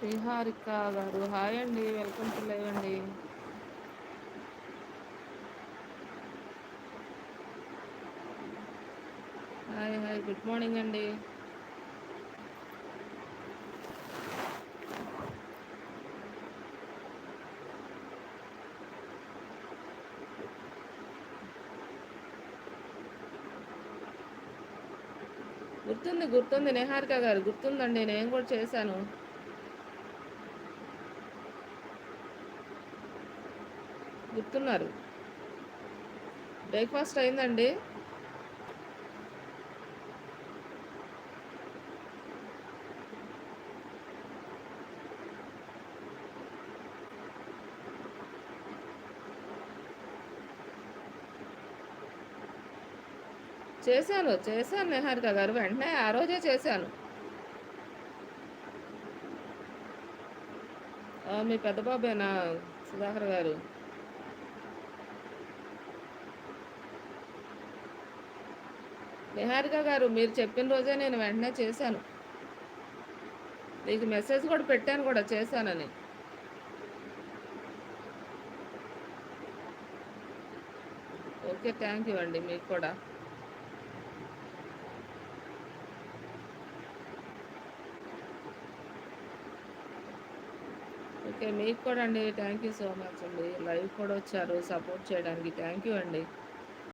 నిహారిక గారు హాయ్ అండి. Welcome to live అండి. హాయ్ హాయ్ గుడ్ మార్నింగ్ అండి. గుర్తుంది నిహారిక గారు గుర్తుందండి. నేను కూడా చేశాను. గుర్తున్నారు. బ్రేక్ఫాస్ట్ అయిందండి. చేశాను నిహారిక గారు. వెంటనే ఆ రోజే చేశాను. మీ పెద్ద బాబేనా సుధాకర్ గారు? నిహారిక గారు మీరు చెప్పిన రోజే నేను వెంటనే చేశాను. మీకు మెసేజ్ కూడా పెట్టాను కూడా చేశానని. ఓకే, థ్యాంక్ యూ అండి. మీకు కూడా. ఓకే, మీకు కూడా అండి. థ్యాంక్ యూ సో మచ్ అండి. లైవ్ కూడా వచ్చారు సపోర్ట్ చేయడానికి. థ్యాంక్ యూ అండి.